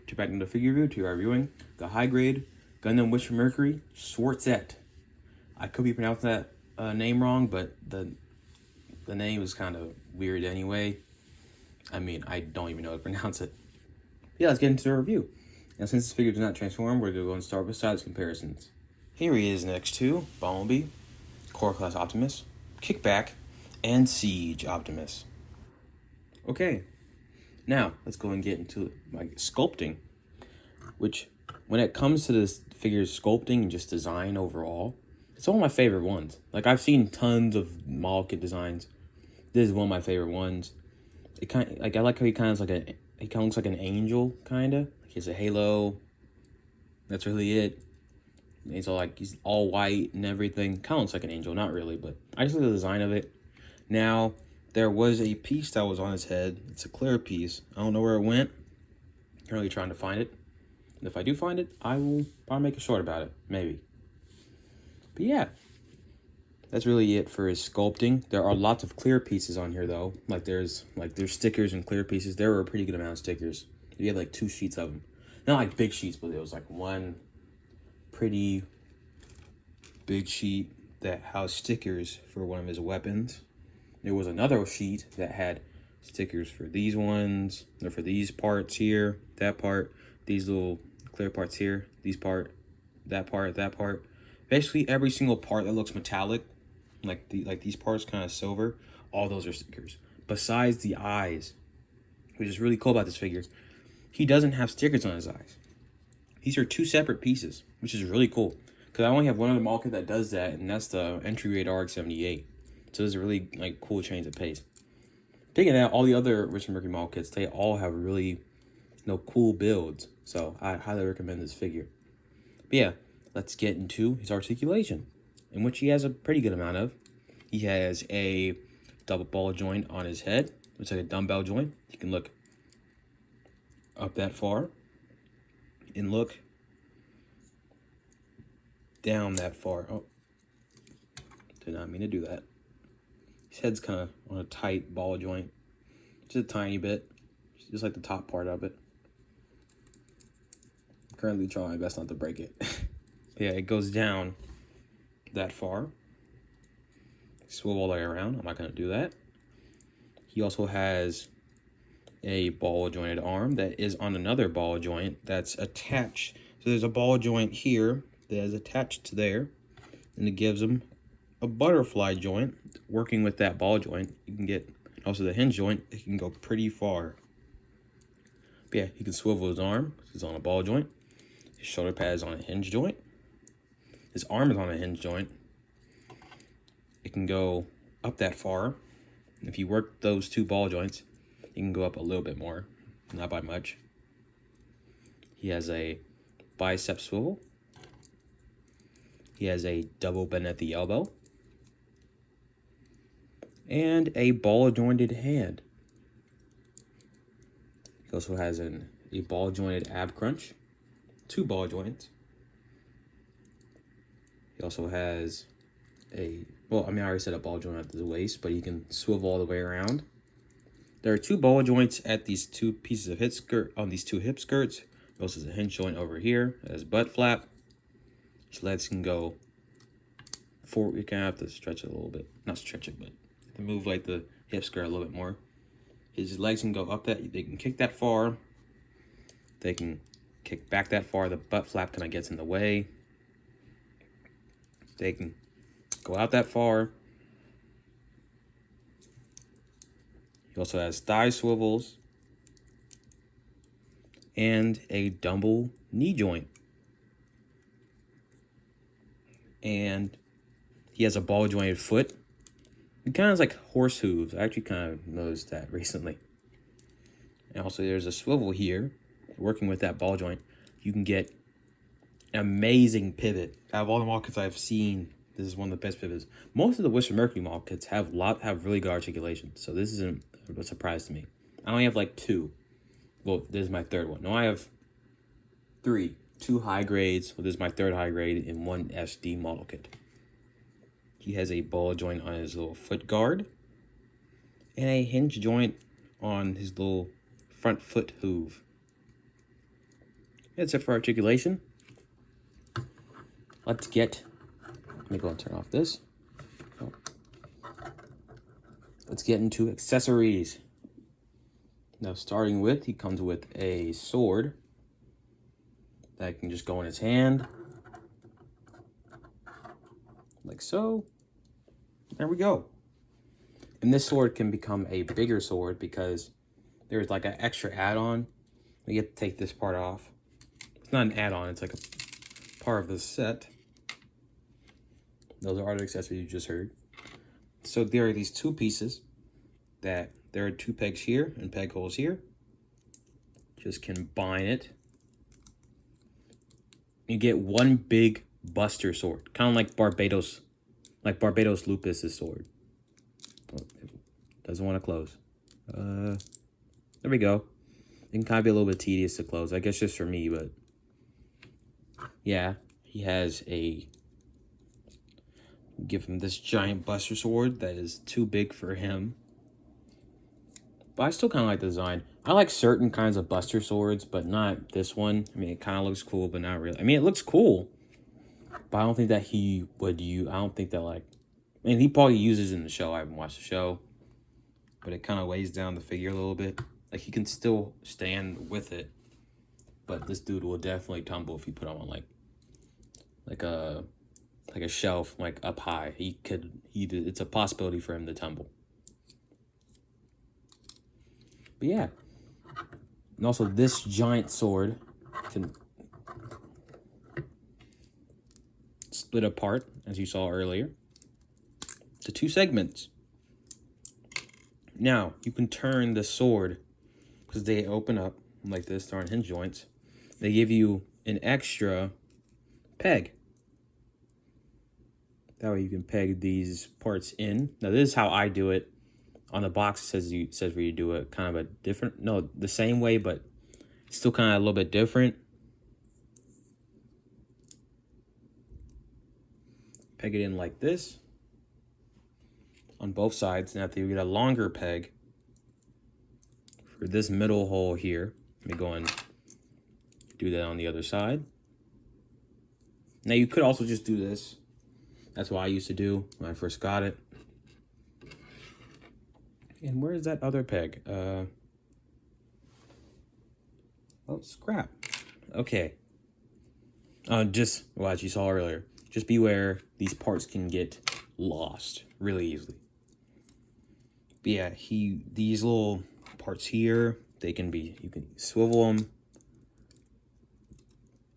to back into the figure review. To our reviewing the high grade Gundam Wish for Mercury Schwarzatte. I could be pronouncing that name wrong, but the name is kind of weird anyway. I mean, I don't even know how to pronounce it. Yeah, let's get into the review. Now, since this figure does not transform, we're going to go and start with size comparisons. Here he is next to Bumblebee, Core Class Optimus, Kickback, and Siege Optimus. Okay, now let's go and get into like sculpting, which when it comes to this figure's sculpting and just design overall, it's one of my favorite ones. Like, I've seen tons of model kit designs. This is one of my favorite ones. It kind of, like, I like how he kind of looks like an angel, kind of. He has a halo. That's really it. He's all white and everything. Kind of looks like an angel, not really, but I just like the design of it. Now, there was a piece that was on his head. It's a clear piece. I don't know where it went. I'm currently trying to find it. And if I do find it, I will probably make a short about it, maybe. But yeah, that's really it for his sculpting. There are lots of clear pieces on here though. There's stickers and clear pieces. There were a pretty good amount of stickers. You had like 2 sheets of them. Not like big sheets, but it was like one pretty big sheet that housed stickers for one of his weapons. There was another sheet that had stickers for these ones, or for these parts here, that part, these little clear parts here, these part, that part, that part. Basically, every single part that looks metallic, like these parts kind of silver, all those are stickers. Besides the eyes, which is really cool about this figure, he doesn't have stickers on his eyes. These are 2 separate pieces, which is really cool. Because I only have one other model kit that does that, and that's the entry grade RX-78. So it's a really cool change of pace. Thinking that all the other Wish for Mercury model kits, they all have really cool builds. So I highly recommend this figure. But yeah, let's get into his articulation, in which he has a pretty good amount of. He has a double ball joint on his head. It's like a dumbbell joint. You can look up that far and look down that far. Oh, did not mean to do that. His head's kind of on a tight ball joint, just a tiny bit, just like the top part of it. I'm currently trying my best not to break it. Yeah, it goes down that far. Swivel all the way around. I'm not going to do that. He also has a ball jointed arm that is on another ball joint that's attached. So there's a ball joint here that is attached to there, and it gives him a butterfly joint. Working with that ball joint, you can get also the hinge joint. It can go pretty far. But yeah, he can swivel his arm. He's on a ball joint. His shoulder pad is on a hinge joint. His arm is on a hinge joint. It can go up that far. If you work those 2 ball joints, you can go up a little bit more, not by much. He has a bicep swivel. He has a double bend at the elbow. And a ball jointed hand. He also has a ball jointed ab crunch. 2 ball joints. He also has I already said a ball joint at the waist, but he can swivel all the way around. There are 2 ball joints at these 2 pieces of these 2 hip skirts. He also has a hinge joint over here, his butt flap. His legs can go forward. You kind of have to stretch it a little bit. Not stretch it, but to move like the hip skirt a little bit more. His legs can go up that. They can kick that far. They can kick back that far. The butt flap kind of gets in the way. They can go out that far. He also has thigh swivels and a dumbbell knee joint. And he has a ball jointed foot. It kind of like horse hooves. I actually kind of noticed that recently. And also there's a swivel here. Working with that ball joint, you can get an amazing pivot. Out of all the model kits I've seen, this is one of the best pivots. Most of the Wish for Mercury model kits have really good articulation, so this isn't a surprise to me. I only have like 2. Well, this is my 3rd one. No, I have 3. 2 high grades. Well, this is my 3rd high grade in 1 SD model kit. He has a ball joint on his little foot guard and a hinge joint on his little front foot hoof. That's it for articulation. Let me go and turn off this. Oh. Let's get into accessories. Now, starting with, he comes with a sword that can just go in his hand. Like so. There we go. And this sword can become a bigger sword because there's like an extra add-on. You have to take this part off. It's not an add-on, it's like a part of the set. Those are other accessories you just heard. So there are these two pieces that there are two pegs here and peg holes here. Just combine it. You get one big buster sword, kind of like Barbados Lupus's sword. Oh, it doesn't want to close. There we go. It can kind of be a little bit tedious to close, I guess just for me, but yeah, he has give him this giant buster sword that is too big for him. But I still kind of like the design. I like certain kinds of buster swords, but not this one. I mean, it kind of looks cool, but not really. I mean, it looks cool, but I don't think that he would use. I don't think that I mean, he probably uses it in the show. I haven't watched the show, but it kind of weighs down the figure a little bit. Like, he can still stand with it, but this dude will definitely tumble if you put him on like a shelf, like up high. It's a possibility for him to tumble. But yeah. And also this giant sword can split apart, as you saw earlier, to two segments. Now, you can turn the sword, because they open up like this, they're on hinge joints. They give you an extra peg. That way you can peg these parts in. Now, this is how I do it. On the box, it says where you do it kind of the same way, but still kind of a little bit different. Peg it in like this on both sides. Now, after you get a longer peg for this middle hole here, let me go and do that on the other side. Now, you could also just do this. That's what I used to do when I first got it. And where is that other peg? Oh, scrap. Okay. Just, well, as you saw earlier, just beware, these parts can get lost really easily. But yeah, these little parts here, you can swivel them.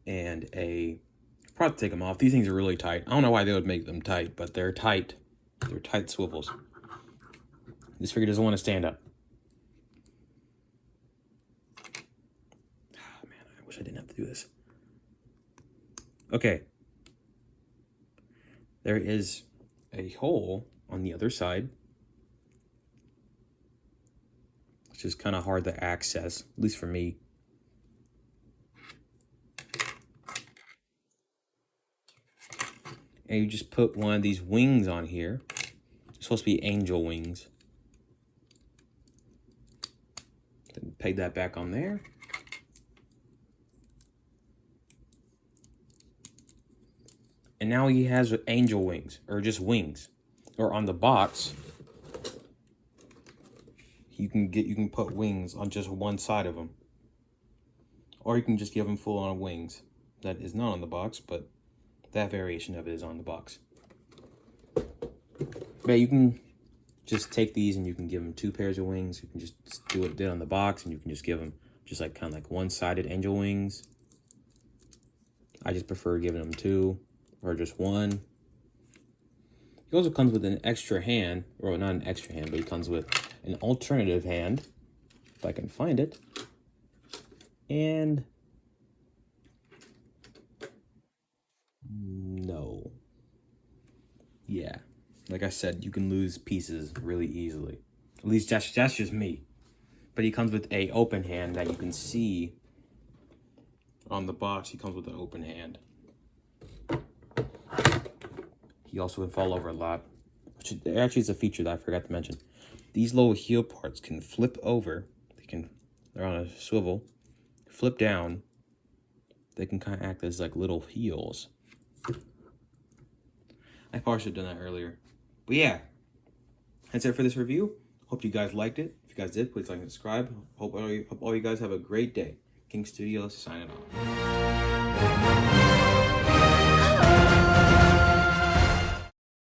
And probably take them off. These things are really tight. I don't know why they would make them tight, but they're tight. They're tight swivels. This figure doesn't want to stand up. Oh, man, I wish I didn't have to do this. Okay. There is a hole on the other side, which is kind of hard to access, at least for me. And you just put one of these wings on here. It's supposed to be angel wings. Then peg that back on there. And now he has angel wings, or just wings. Or on the box, you can put wings on just one side of them. Or you can just give him full on wings. That is not on the box, but that variation of it is on the box. But you can just take these and you can give them two pairs of wings. You can just do it on the box, and you can just give them just like kind of like one-sided angel wings. I just prefer giving them two or just one. He also comes with an extra hand, or not an extra hand, but he comes with an alternative hand, if I can find it. And no. Yeah. Like I said, you can lose pieces really easily. At least that's just me. But he comes with a open hand that you can see on the box. He comes with an open hand. He also can fall over a lot. Which actually is a feature that I forgot to mention. These little heel parts can flip over. They're on a swivel. Flip down. they can kind of act as like little heels. I probably should have done that earlier. But yeah, that's it for this review. Hope you guys liked it. If you guys did, please like and subscribe. Hope all you guys have a great day. King Studios signing off.